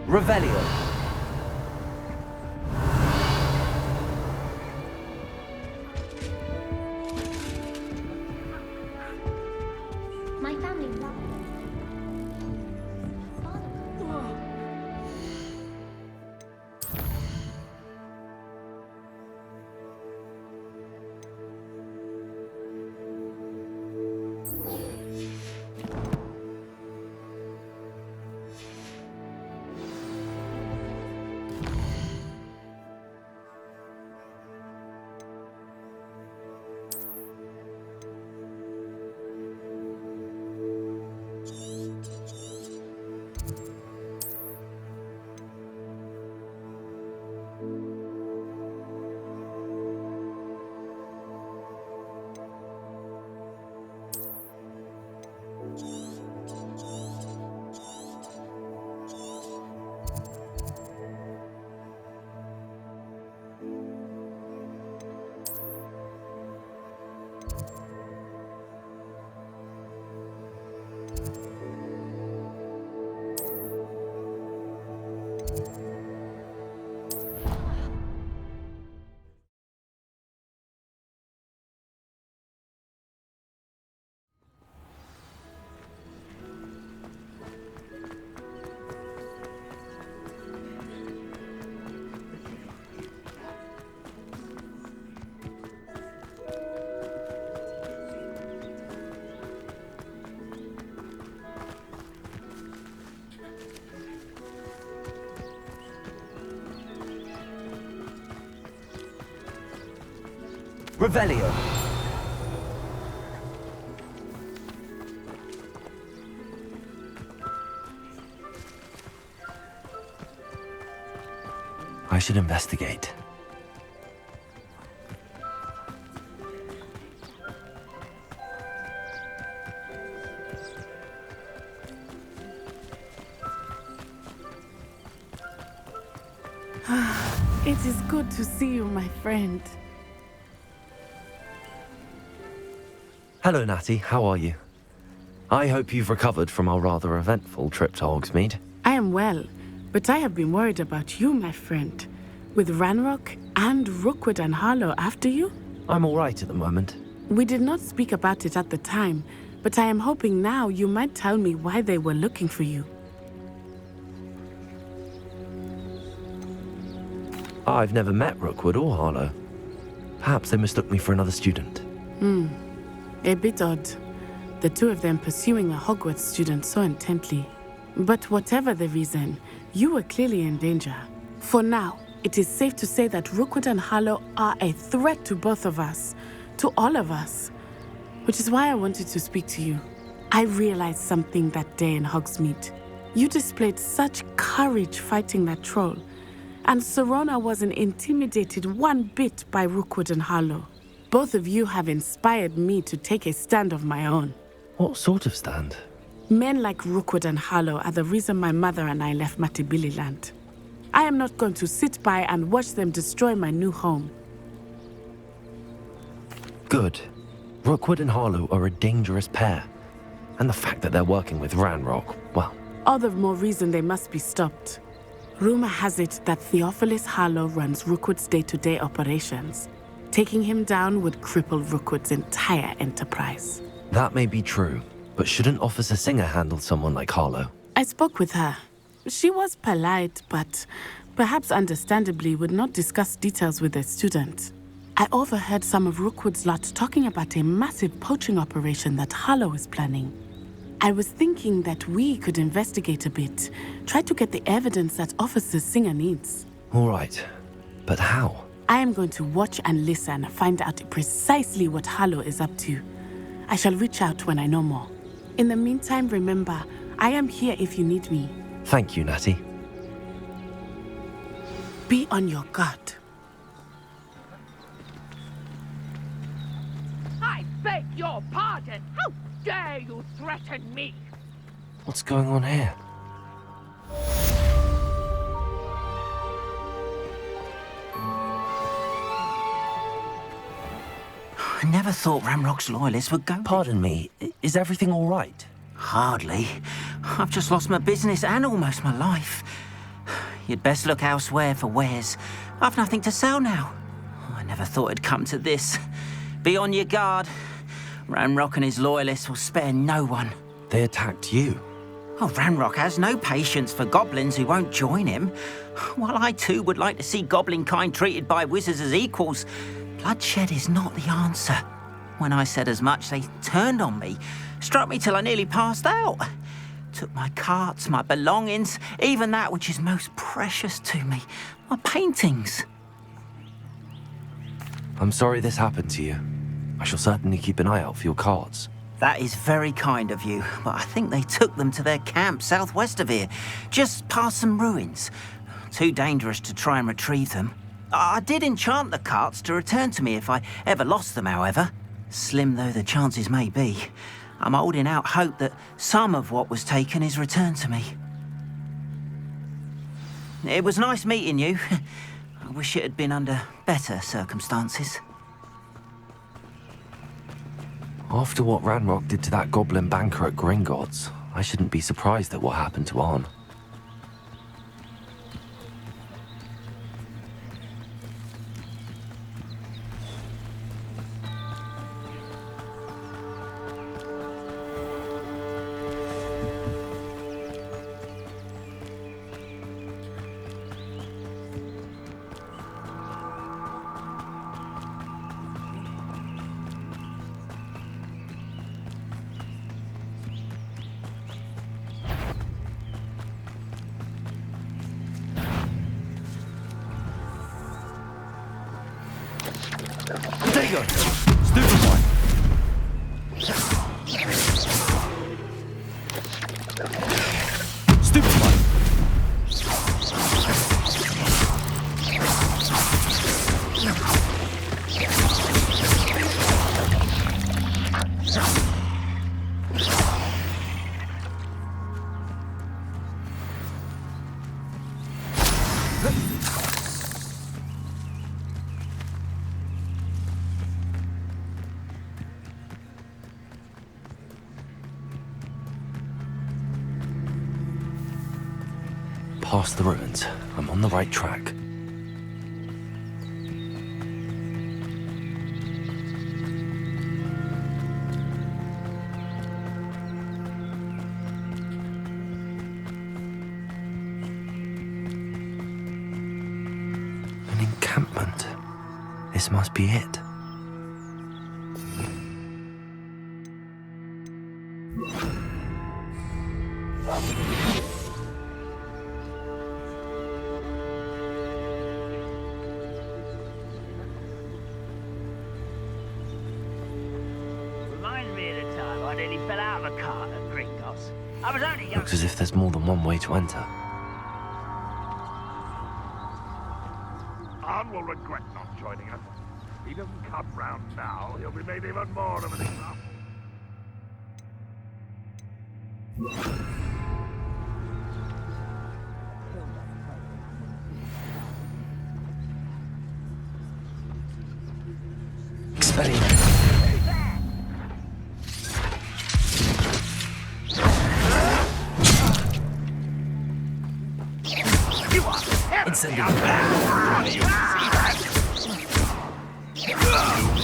Revelio. My family. Revelio. I should investigate. It is good to see you, my friend. Hello, Natty. How are you? I hope you've recovered from our rather eventful trip to Hogsmeade. I am well, but I have been worried about you, my friend. With Ranrock and Rookwood and Harlow after you? I'm all right at the moment. We did not speak about it at the time, but I am hoping now you might tell me why they were looking for you. I've never met Rookwood or Harlow. Perhaps they mistook me for another student. A bit odd. The two of them pursuing a Hogwarts student so intently. But whatever the reason, you were clearly in danger. For now, it is safe to say that Rookwood and Harlow are a threat to both of us. To all of us. Which is why I wanted to speak to you. I realized something that day in Hogsmeade. You displayed such courage fighting that troll. And Serona wasn't intimidated one bit by Rookwood and Harlow. Both of you have inspired me to take a stand of my own. What sort of stand? Men like Rookwood and Harlow are the reason my mother and I left Matibili land. I am not going to sit by and watch them destroy my new home. Good. Rookwood and Harlow are a dangerous pair. And the fact that they're working with Ranrock, well... All the more reason they must be stopped. Rumor has it that Theophilus Harlow runs Rookwood's day-to-day operations. Taking him down would cripple Rookwood's entire enterprise. That may be true, but shouldn't Officer Singer handle someone like Harlow? I spoke with her. She was polite, but perhaps understandably would not discuss details with a student. I overheard some of Rookwood's lot talking about a massive poaching operation that Harlow is planning. I was thinking that we could investigate a bit, try to get the evidence that Officer Singer needs. All right, but how? I am going to watch and listen, find out precisely what Harlow is up to. I shall reach out when I know more. In the meantime, remember, I am here if you need me. Thank you, Natty. Be on your guard. I beg your pardon! How dare you threaten me? What's going on here? I never thought Ranrock's loyalists would go. Pardon me, is everything all right? Hardly. I've just lost my business and almost my life. You'd best look elsewhere for wares. I've nothing to sell now. I never thought it'd come to this. Be on your guard. Ranrock and his loyalists will spare no one. They attacked you. Oh, Ranrock has no patience for goblins who won't join him. While I too would like to see goblin kind treated by wizards as equals, bloodshed is not the answer. When I said as much, they turned on me, struck me till I nearly passed out. Took my carts, my belongings, even that which is most precious to me, my paintings. I'm sorry this happened to you. I shall certainly keep an eye out for your cards. That is very kind of you, but I think they took them to their camp southwest of here, just past some ruins. Too dangerous to try and retrieve them. I did enchant the carts to return to me if I ever lost them, however. Slim though the chances may be, I'm holding out hope that some of what was taken is returned to me. It was nice meeting you. I wish it had been under better circumstances. After what Ranrock did to that goblin banker at Gringotts, I shouldn't be surprised at what happened to Arn. Potato! Stupid boy! Stupid boy! Past the ruins. I'm on the right track. An encampment. This must be it. Reminds me of the time I nearly fell out of a cart at Gringotts. I was only young. Looks as if there's more than one way to enter. Arn will regret not joining us. If he doesn't come round now, he'll be made even more of an example. You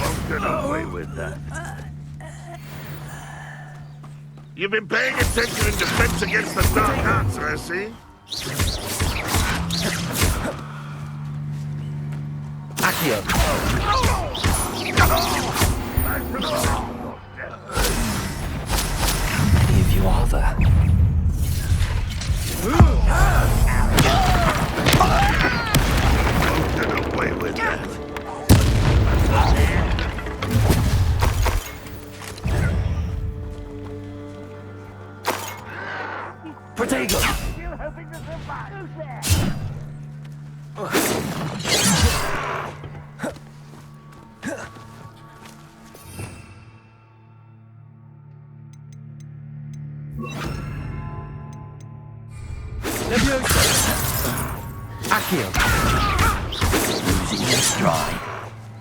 won't get away with that. You've been paying attention in defense against the dark arts, I see. Accio! How many of you are there? Won't get away with that. Potato! Still hoping to survive. Who's there? Accio! Losing your stride.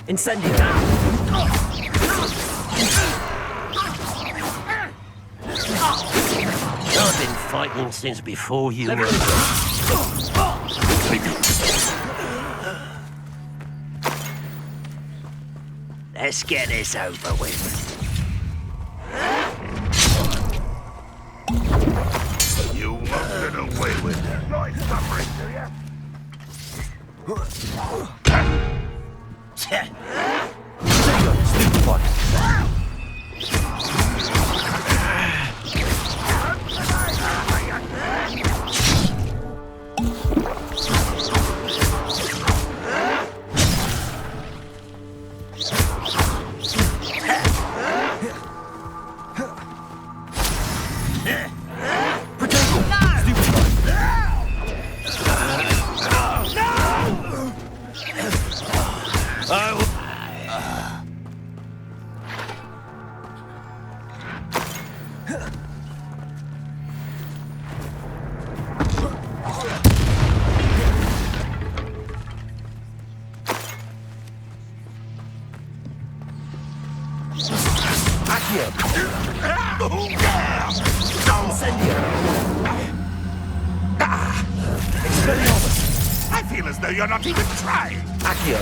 Incendio! I've been fighting since before you were. Let's get this over with. You won't get away with it. Nice summary, do ya? Stupid one. I feel as though you're not even trying. Accio.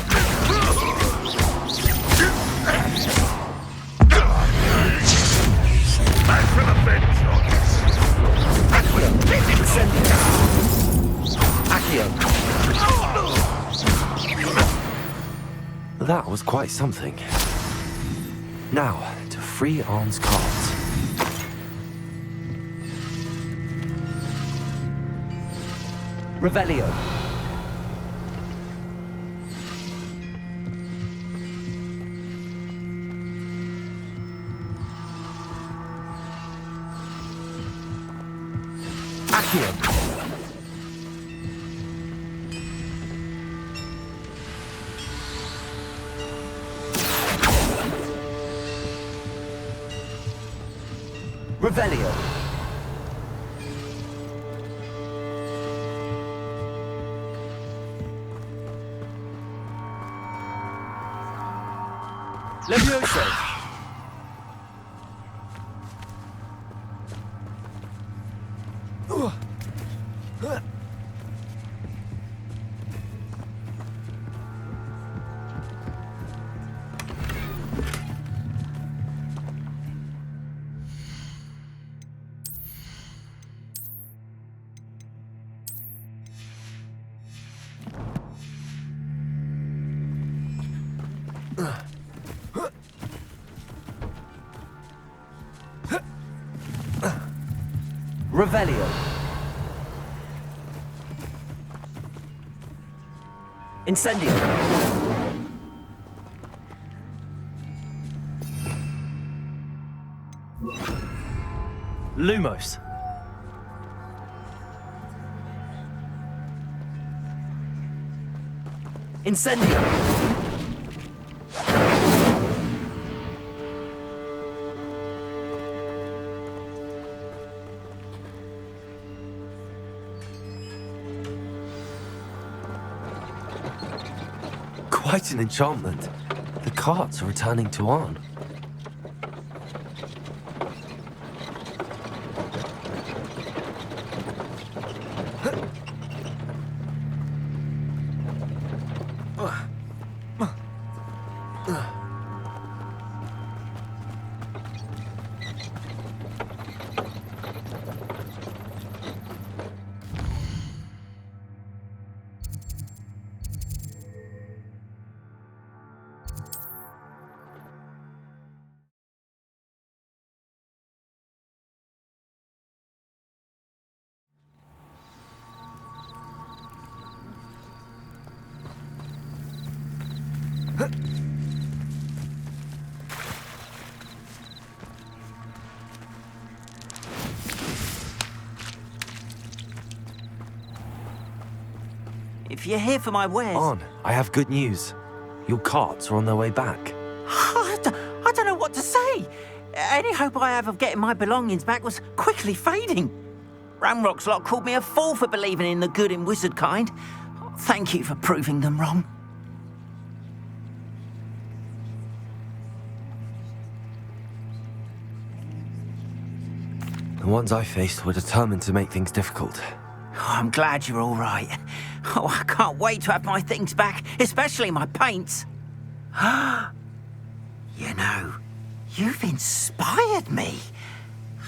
I shall avenge your death. Accio. That was quite something. Now, to free Arn's cards. Revelio. Accio. Revelio. Levioso. Revelio. Incendio. Lumos. Incendio. Quite an enchantment. The carts are returning to Arn. If you're here for my wares... Arn, I have good news. Your carts are on their way back. I don't know what to say. Any hope I have of getting my belongings back was quickly fading. Ramrock's lot called me a fool for believing in the good in wizard kind. Thank you for proving them wrong. The ones I faced were determined to make things difficult. Oh, I'm glad you're all right. Oh, I can't wait to have my things back, especially my paints. You know, you've inspired me.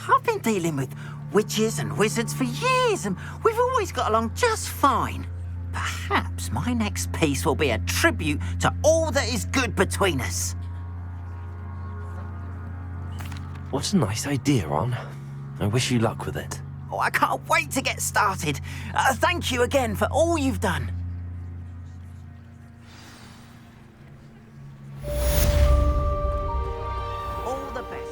I've been dealing with witches and wizards for years, and we've always got along just fine. Perhaps my next piece will be a tribute to all that is good between us. What a nice idea, Ron. I wish you luck with it. Oh, I can't wait to get started. Thank you again for all you've done. All the best.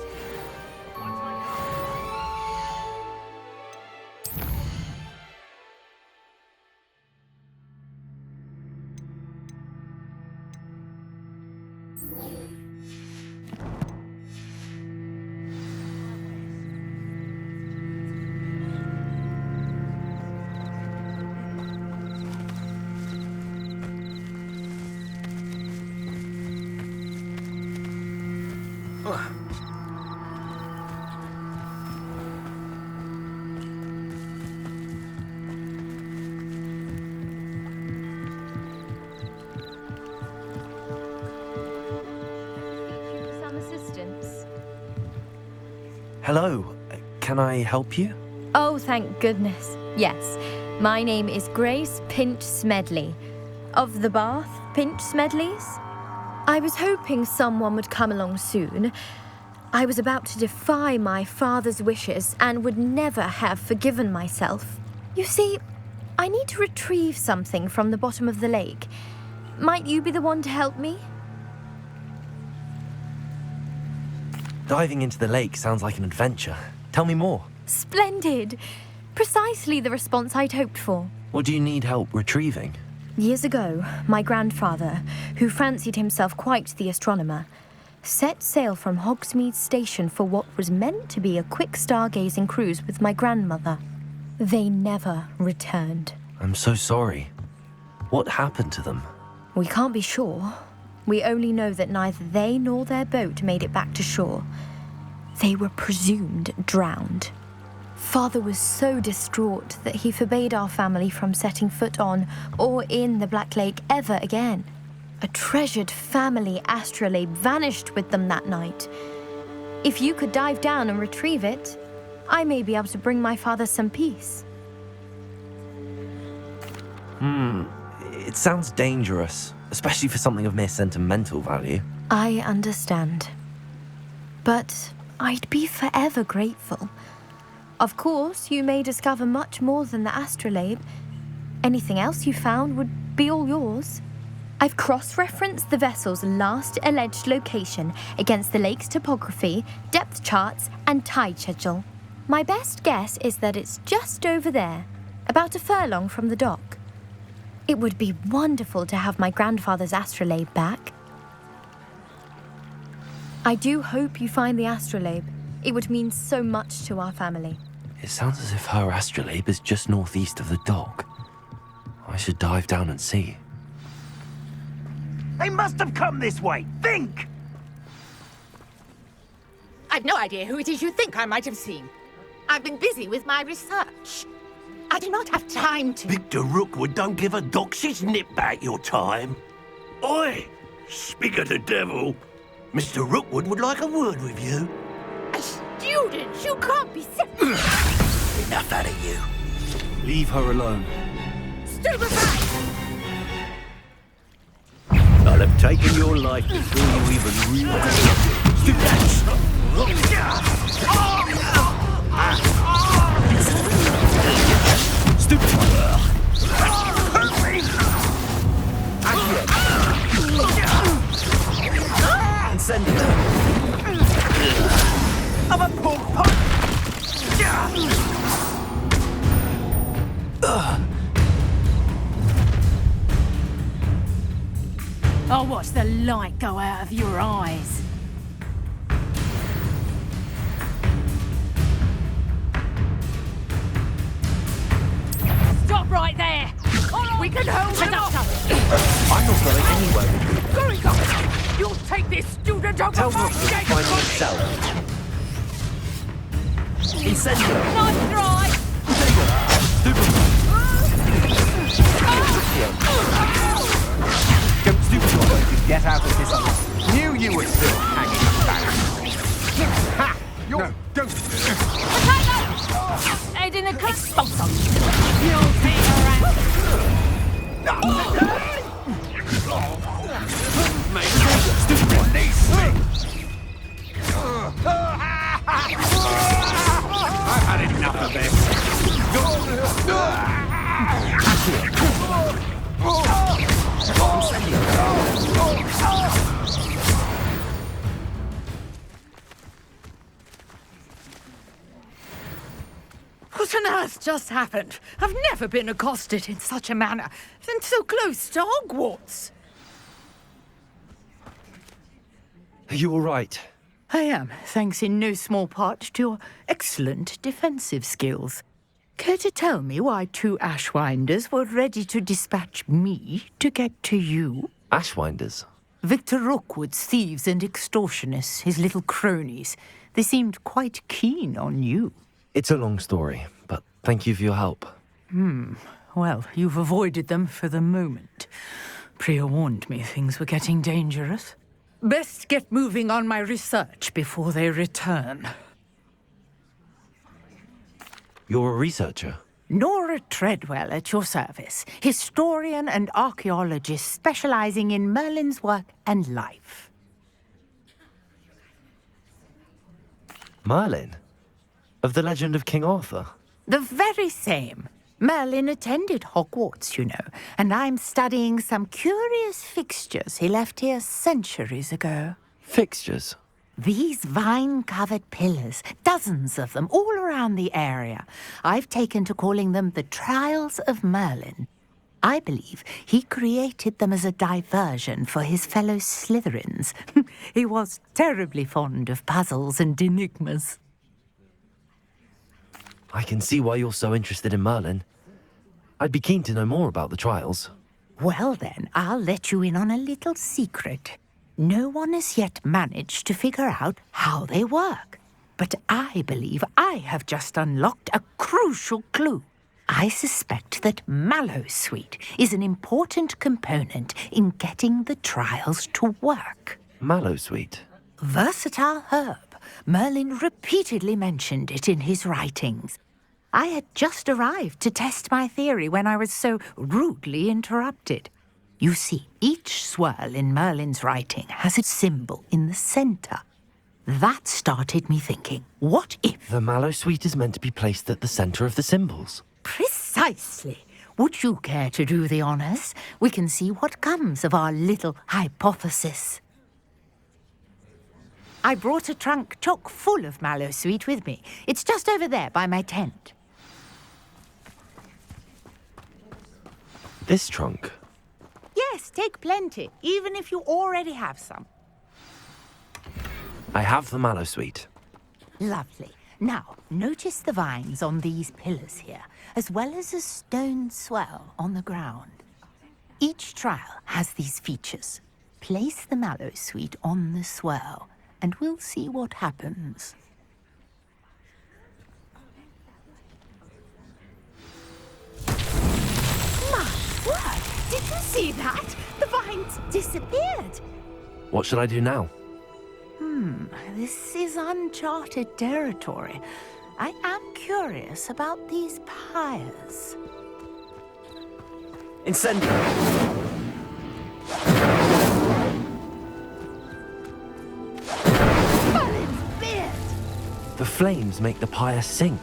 Some assistance. Hello, can I help you? Oh, thank goodness. Yes. My name is Grace Pinch Smedley. Of the Bath Pinch Smedleys? I was hoping someone would come along soon. I was about to defy my father's wishes and would never have forgiven myself. You see, I need to retrieve something from the bottom of the lake. Might you be the one to help me? Diving into the lake sounds like an adventure. Tell me more. Splendid! Precisely the response I'd hoped for. What do you need help retrieving? Years ago, my grandfather, who fancied himself quite the astronomer, set sail from Hogsmeade Station for what was meant to be a quick stargazing cruise with my grandmother. They never returned. I'm so sorry. What happened to them? We can't be sure. We only know that neither they nor their boat made it back to shore. They were presumed drowned. Father was so distraught that he forbade our family from setting foot on or in the Black Lake ever again. A treasured family astrolabe vanished with them that night. If you could dive down and retrieve it, I may be able to bring my father some peace. It sounds dangerous, especially for something of mere sentimental value. I understand. But I'd be forever grateful. Of course, you may discover much more than the astrolabe. Anything else you found would be all yours. I've cross-referenced the vessel's last alleged location against the lake's topography, depth charts, and tide schedule. My best guess is that it's just over there, about a furlong from the dock. It would be wonderful to have my grandfather's astrolabe back. I do hope you find the astrolabe. It would mean so much to our family. It sounds as if her astrolabe is just northeast of the dock. I should dive down and see. They must have come this way. Think! I've no idea who it is you think I might have seen. I've been busy with my research. I do not have time to... Victor Rookwood don't give a doxy's nip back your time. Oi! Speak of the devil. Mr. Rookwood would like a word with you. A student? You can't be serious. Enough out of you. Leave her alone. Stupefy! I'll have taken your life before you even realize it. Incendio. I'm a poor pot. I'll watch the light go out of your eyes. Stop right there! We can hold it off! I'm not going anywhere. Going, Goblin! You'll take this student over Tell my Rookwood to dead find body! himself. Incendio. Nice try! Stupid. Get out of this. Knew you were still hanging back. Ha! You're... No, don't. I didn't expulso. You'll pay your I've had enough of this. What on earth just happened? I've never been accosted in such a manner, and so close to Hogwarts. Are you all right? I am, thanks in no small part to your excellent defensive skills. Care to tell me why 2 Ashwinders were ready to dispatch me to get to you? Ashwinders? Victor Rookwood's thieves and extortionists, his little cronies. They seemed quite keen on you. It's a long story, but thank you for your help. Well, you've avoided them for the moment. Priya warned me things were getting dangerous. Best get moving on my research before they return. You're a researcher? Nora Treadwell at your service, historian and archaeologist specializing in Merlin's work and life. Merlin? Of the legend of King Arthur? The very same. Merlin attended Hogwarts, you know, and I'm studying some curious fixtures he left here centuries ago. Fixtures? These vine-covered pillars, dozens of them, all around the area. I've taken to calling them the Trials of Merlin. I believe he created them as a diversion for his fellow Slytherins. He was terribly fond of puzzles and enigmas. I can see why you're so interested in Merlin. I'd be keen to know more about the trials. Well then, I'll let you in on a little secret. No one has yet managed to figure out how they work. But I believe I have just unlocked a crucial clue. I suspect that Mallowsweet is an important component in getting the trials to work. Mallowsweet? Versatile herb. Merlin repeatedly mentioned it in his writings. I had just arrived to test my theory when I was so rudely interrupted. You see, each swirl in Merlin's writing has a symbol in the center. That started me thinking, what if... The Mallowsweet is meant to be placed at the center of the symbols. Precisely. Would you care to do the honors? We can see what comes of our little hypothesis. I brought a trunk chock full of Mallowsweet with me. It's just over there by my tent. This trunk? Yes, take plenty, even if you already have some. I have the Mallowsweet. Lovely. Now, notice the vines on these pillars here, as well as a stone swell on the ground. Each trial has these features. Place the Mallowsweet on the swell, and we'll see what happens. My word! Did you see that? The vines disappeared. What should I do now? This is uncharted territory. I am curious about these pyres. Incendio! Merlin's beard! The flames make the pyre sink.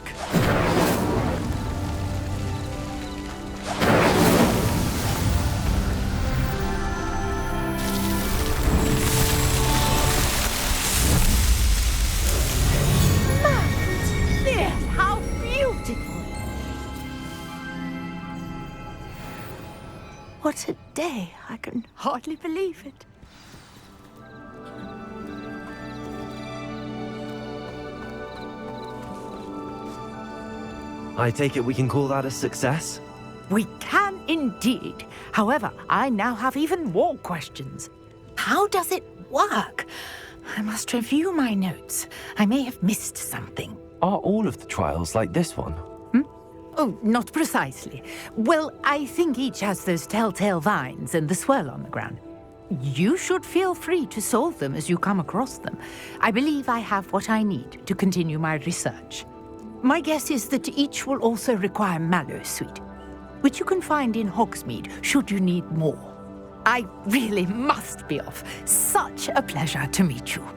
Merlin's beard! How beautiful! What a day! I can hardly believe it. I take it we can call that a success? We can indeed. However, I now have even more questions. How does it work? I must review my notes. I may have missed something. Are all of the trials like this one? Oh, not precisely. Well, I think each has those telltale vines and the swirl on the ground. you should feel free to solve them as you come across them. I believe I have what I need to continue my research. My guess is that each will also require Mallowsweet, which you can find in Hogsmeade should you need more. I really must be off. Such a pleasure to meet you.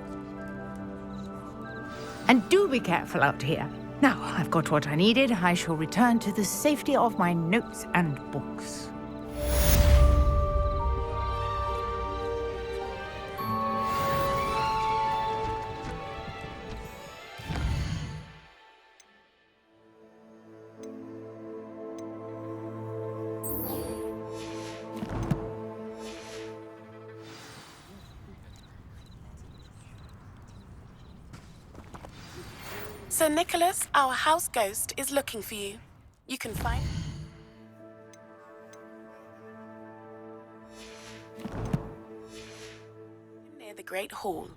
And do be careful out here. Now I've got what I needed, I shall return to the safety of my notes and books. Sir Nicholas, our house ghost, is looking for you. You can find him near the Great Hall.